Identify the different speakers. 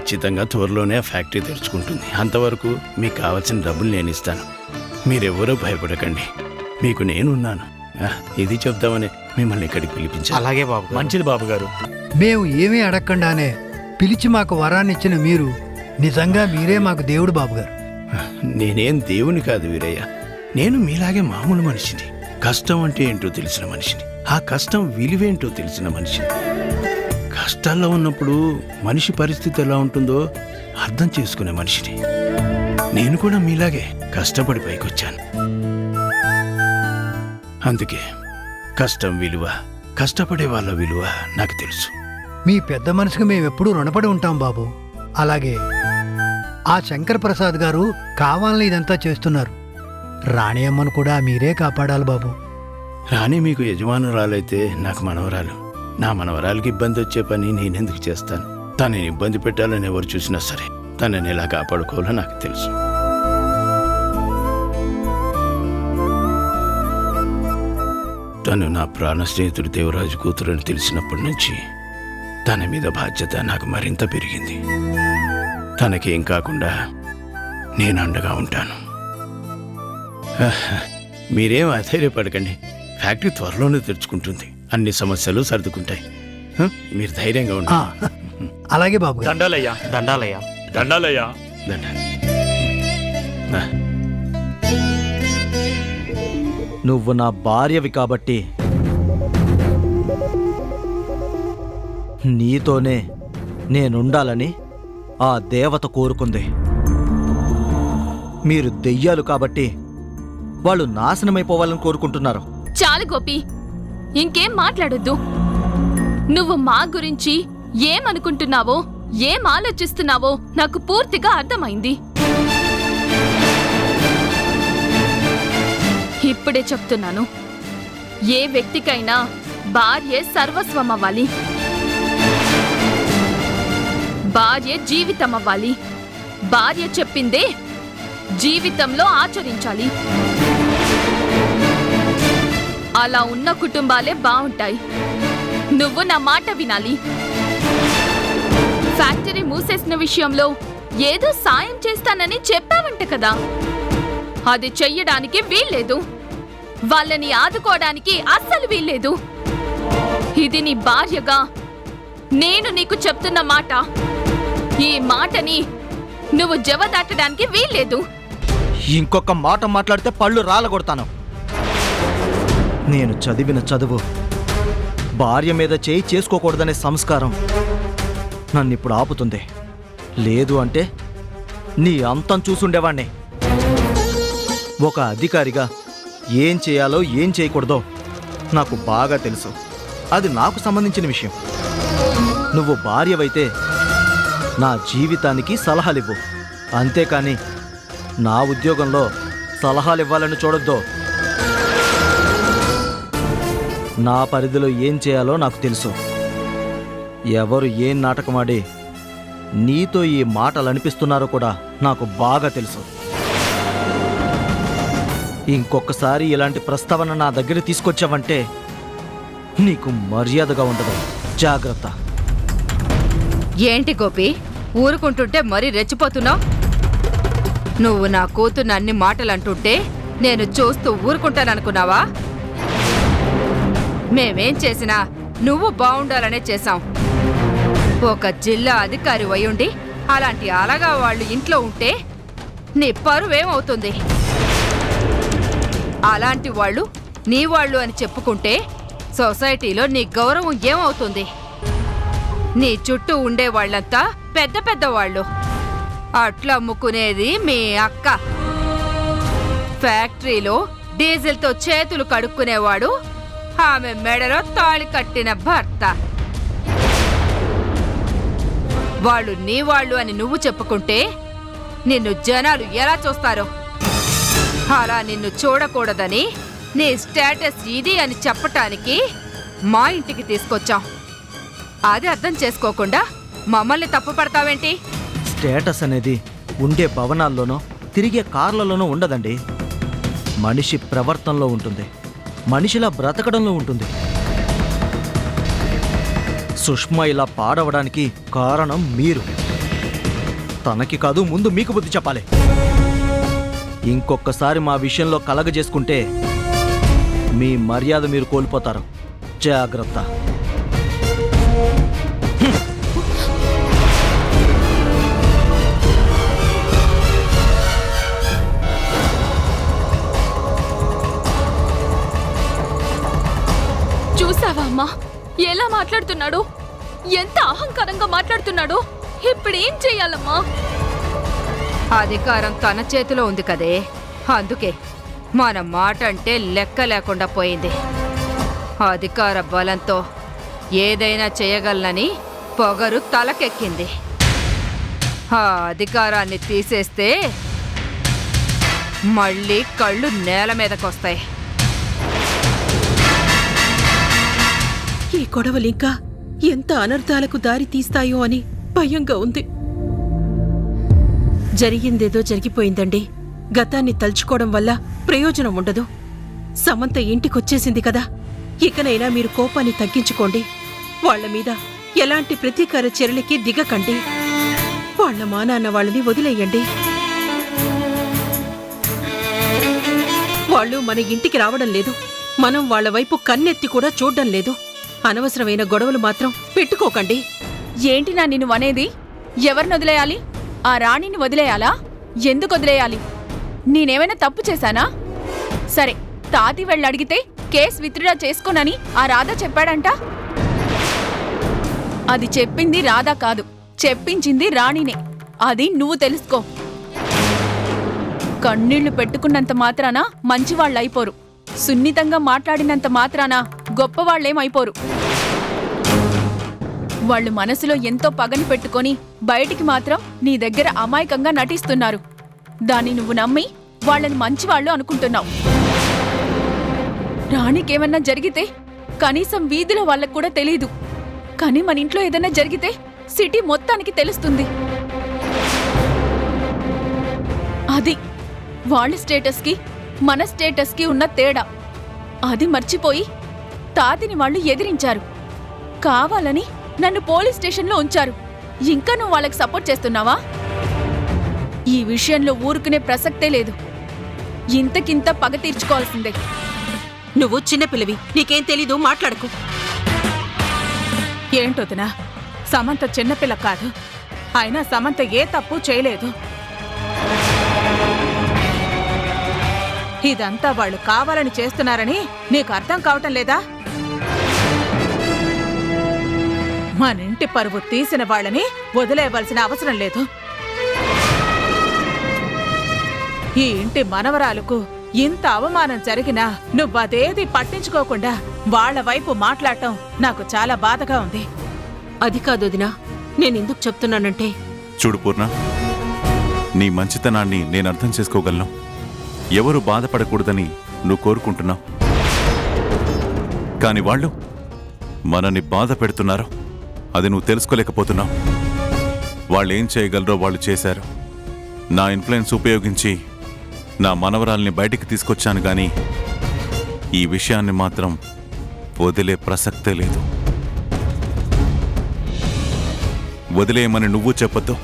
Speaker 1: ఖచ్చితంగా త్వరలోనే ఆ ఫ్యాక్టరీ తెరుచుకుంటుంది. అంతవరకు మీకు కావాల్సిన డబ్బులు నేను ఇస్తాను. మీరెవ్వరూ భయపడకండి, మీకు నేనున్నాను. ఇది చెప్దామని మిమ్మల్ని ఇక్కడికి పిలిపించాను.
Speaker 2: అలాగే బాబు.
Speaker 3: మంచిది బాబు గారు.
Speaker 4: మేము ఏమీ అడగకుండానే పిలిచి మాకు వరాన్ని ఇచ్చిన మీరు నిజంగా మీరే మాకు దేవుడు బాబుగారు.
Speaker 1: నేనేం దేవుని కాదు వీరయ్య, నేను మీలాగే మామూలు మనిషిని. కష్టం అంటే ఏంటో తెలిసిన మనిషిని, ఆ కష్టం విలువేంటో తెలిసిన మనిషిని. కష్టాల్లో ఉన్నప్పుడు మనిషి పరిస్థితి ఎలా ఉంటుందో అర్థం చేసుకునే మనిషిని. నేను కూడా మీలాగే కష్టపడి పైకొచ్చాను. అందుకే కష్టం విలువ, కష్టపడే వాళ్ళ విలువ నాకు తెలుసు.
Speaker 4: మీ పెద్ద మనసుకు మేమెప్పుడూ రుణపడి ఉంటాం బాబు. అలాగే ఆ శంకర్ ప్రసాద్ గారు కావాలని ఇదంతా చేస్తున్నారు. రాణి అమ్మను కూడా మీరే కాపాడాలి బాబు.
Speaker 1: రాణి మీకు యజమానురాలైతే నాకు మనవరాలు. నా మనవరాలకి ఇబ్బంది వచ్చే పని నేనెందుకు చేస్తాను? తనని ఇబ్బంది పెట్టాలని ఎవరు చూసినా సరే తనని ఎలా కాపాడుకోవాలో నాకు తెలుసు. తను నా ప్రాణ స్నేహితుడు దేవరాజు కూతురని తెలిసినప్పటి నుంచి తన మీద బాధ్యత నాకు మరింత పెరిగింది. తనకేం కాకుండా నేను అండగా ఉంటాను. మీరేం అధైర్యపడకండి, ఫ్యాక్టరీ త్వరలోనే తెరుచుకుంటుంది. అన్ని సమస్యలు సర్దుకుంటాయి. మీరు ధైర్యంగా ఉండండి.
Speaker 4: అలాగే బాబు.
Speaker 3: దండాలయ్యా.
Speaker 2: దండాలయ్యా.
Speaker 3: దండాలయ్యా.
Speaker 5: నువ్వు నా భార్యవి కాబట్టి నీతోనే నేనుండాలని ఆ దేవత కోరుకుంది. మీరు దెయ్యాలు కాబట్టి వాళ్ళు నాశనమైపోవాలని కోరుకుంటున్నారు.
Speaker 6: చాలు గోపి, ఇంకేం మాట్లాడొద్దు. నువ్వు మా గురించి ఏమనుకుంటున్నావో, ఏం ఆలోచిస్తున్నావో నాకు పూర్తిగా అర్థమైంది. ఇప్పుడే చెప్తున్నాను, ఏ వ్యక్తికైనా భార్య సర్వస్వం అవ్వాలి, భార్య జీవితం అవ్వాలి, భార్య చెప్పిందే జీవితంలో ఆచరించాలి. అలా ఉన్న కుటుంబాలే బాగుంటాయి. నువ్వు నా మాట వినాలి. ఫ్యాక్టరీ మూసేసిన విషయంలో ఏదో సాయం చేస్తానని చెప్పావంట కదా, అది చెయ్యడానికి వీల్లేదు. వాళ్ళని ఆదుకోవడానికి అస్సలు వీల్లేదు. ఇది నీ భార్యగా నేను నీకు చెప్తున్న మాట. ఈ మాటని నువ్వు జవదాటడానికి వీల్లేదు.
Speaker 5: ఇంకొక మాట మాట్లాడితే పళ్ళు రాలగొడతాను. నేను చదివిన చదువు, భార్య మీద చేయి చేసుకోకూడదనే సంస్కారం నన్నిప్పుడు ఆపుతుంది. లేదు అంటే నీ అంతం చూసుండేవాణ్ణి. ఒక అధికారిగా ఏం చేయాలో ఏం చేయకూడదో నాకు బాగా తెలుసు. అది నాకు సంబంధించిన విషయం. నువ్వు భార్యవైతే నా జీవితానికి సలహాలివ్వు, అంతేకాని నా ఉద్యోగంలో సలహాలివ్వాలని చూడొద్దు. నా పరిధిలో ఏం చేయాలో నాకు తెలుసు. ఎవరు ఏం నాటకమాడి నీతో ఈ మాటలు అనిపిస్తున్నారో కూడా నాకు బాగా తెలుసు. ఇంకొకసారి ఇలాంటి ప్రస్తావన నా దగ్గర తీసుకొచ్చావంటే నీకు మర్యాదగా ఉండదు. జాగ్రత్త.
Speaker 7: ఏంటి గోపి, ఊరుకుంటుంటే మరీ రెచ్చిపోతున్నావు? నువ్వు నా కూతుర్ని అన్ని మాటలు అంటుంటే నేను చూస్తూ ఊరుకుంటాననుకున్నావా? మేమేం చేసినా నువ్వు బాగుండాలనే చేశాం. ఒక జిల్లా అధికారి అయ్యుండి అలాంటి అలగా వాళ్ళు ఇంట్లో ఉంటే నీ పరువేమవుతుంది? అలాంటి వాళ్ళు నీ వాళ్ళు అని చెప్పుకుంటే సొసైటీలో నీ గౌరవం ఏమవుతుంది? నీ చుట్టూ ఉండే వాళ్ళంతా పెద్ద పెద్ద వాళ్ళు. అట్లా అమ్ముకునేది మీ అక్క. ఫ్యాక్టరీలో డీజిల్తో చేతులు కడుక్కునేవాడు ఆమె మెడలో తాళి కట్టిన భర్త. వాళ్ళు నీ వాళ్ళు అని నువ్వు చెప్పుకుంటే నిన్ను జనాలు ఎలా చూస్తారో అలా నిన్ను చూడకూడదని నీ స్టేటస్ ఇది అని చెప్పటానికి మా ఇంటికి తీసుకొచ్చాం. అది అర్థం చేసుకోకుండా మమ్మల్ని తప్పు పడతావేంటి?
Speaker 5: స్టేటస్ అనేది ఉండే భవనాల్లోనో తిరిగే కార్లలోనో ఉండదండి. మనిషి ప్రవర్తనలో ఉంటుంది, మనిషిలా బ్రతకడంలో ఉంటుంది. సుష్మా ఇలా పాడవడానికి కారణం మీరు. తనకి కాదు, ముందు మీకు బుద్ధి చెప్పాలి. ఇంకొకసారి మా విషయంలో కలగజేసుకుంటే మీ మర్యాద మీరు కోల్పోతారు. జాగ్రత్త.
Speaker 6: చూసావా అమ్మా ఎలా మాట్లాడుతున్నాడు? ఎంత అహంకారంగా మాట్లాడుతున్నాడు. ఇప్పుడేం చెయ్యాలమ్మా?
Speaker 7: అధికారం తన చేతిలో ఉంది కదే, అందుకే మన మాట అంటే లెక్క లేకుండా పోయింది. అధికార బలంతో ఏదైనా చేయగలనని పొగరు తలకెక్కింది. ఆ అధికారాన్ని తీసేస్తే మళ్ళీ కళ్ళు నేల మీదకొస్తాయి.
Speaker 2: ఈ గొడవలింకా ఎంత అనర్థాలకు దారి తీస్తాయో అని భయంగా ఉంది. జరిగిందేదో జరిగిపోయిందండి. గతాన్ని తలుచుకోవడం వల్ల ప్రయోజనం ఉండదు. సమంత ఇంటికొచ్చేసింది కదా, ఇకనైనా మీరు కోపాన్ని తగ్గించుకోండి. వాళ్ల మీద ఎలాంటి ప్రతీకార చర్యలకి దిగకండి. వాళ్ల మానాన్న వాళ్ళని వదిలేయండి. వాళ్ళు మన ఇంటికి రావడం లేదు, మనం వాళ్ల వైపు కన్నెత్తి కూడా చూడ్డం లేదు. అనవసరమైన గొడవలు మాత్రం పెట్టుకోకండి.
Speaker 6: ఏంటి నా నిన్ను వనేది? ఎవరిని వదిలేయాలి? ఆ రాణిని వదిలేయాలా? ఎందుకు వదిలేయాలి? నేనేమైనా తప్పు చేశానా? సరే, తాతి వెళ్ళడిగితే కేసు విత్డ్రా చేసుకోనని ఆ రాధా చెప్పాడంట. అది చెప్పింది రాధా కాదు, చెప్పించింది రాణినే. అది నువ్వు తెలుసుకో. కన్నీళ్లు పెట్టుకున్నంత మాత్రాన మంచివాళ్ళైపోరు. సున్నితంగా మాట్లాడినంత మాత్రాన గొప్పవాళ్లేమైపోరు. వాళ్ళు మనసులో ఎంతో పగని పెట్టుకొని బయటికి మాత్రం నీ దగ్గర అమాయకంగా నటిస్తున్నారు. దాన్ని నువ్వు నమ్మి వాళ్ళని మంచివాళ్ళు అనుకుంటున్నావు. రాణికేమన్నా జరిగితే కనీసం వీధిలో వాళ్ళకు కూడా తెలీదు. కానీ మన ఇంట్లో ఏదైనా జరిగితే సిటీ మొత్తానికి తెలుస్తుంది. అది వాళ్ళ స్టేటస్కి మన స్టేటస్కి ఉన్న తేడా. అది మర్చిపోయి తాతిని వాళ్ళు ఎదిరించారు. కావాలని నన్ను పోలీస్ స్టేషన్లో ఉంచారు. ఇంకా నువ్వు వాళ్ళకి సపోర్ట్ చేస్తున్నావా? ఈ విషయంలో ఊరుకునే ప్రసక్తే లేదు. ఇంతకింత పగ తీర్చుకోవాల్సిందే.
Speaker 2: నువ్వు చిన్నపిల్లవి, నీకేం తెలీదు, మాట్లాడకు.
Speaker 3: ఏంటొదినా, సమంత చిన్నపిల్ల కాదు. అయినా సమంత ఏ తప్పు చేయలేదు. ఇదంతా వాళ్ళు కావాలని చేస్తున్నారని నీకు అర్థం కావటం లేదా? మన ఇంటి పరువు తీసిన వాళ్ళని వదిలేయవలసిన అవసరం లేదు. ఈ ఇంటి మనవరాలకు ఇంత అవమానం జరిగినా నువ్వదేది పట్టించుకోకుండా వాళ్ల వైపు మాట్లాడటం నాకు చాలా బాధగా ఉంది.
Speaker 2: అది కాదు వదినా, నేనెందుకు చెప్తున్నానంటే,
Speaker 8: చూడు పూర్ణ, నీ మంచితనాన్ని నేను అర్థం చేసుకోగలను. ఎవరు బాధపడకూడదని నువ్వు కోరుకుంటున్నావు. కాని వాళ్ళు మనల్ని బాధ పెడుతున్నారు. అది నువ్వు తెలుసుకోలేకపోతున్నావు. వాళ్ళు ఏం చేయగలరో వాళ్ళు చేశారు. నా ఇన్ఫ్లుయెన్స్ ఉపయోగించి నా మనవరాల్ని బయటికి తీసుకొచ్చాను గాని ఈ విషయాన్ని మాత్రం వదిలే ప్రసక్తే లేదు. వదిలేయమని నువ్వు చెప్పొద్దు.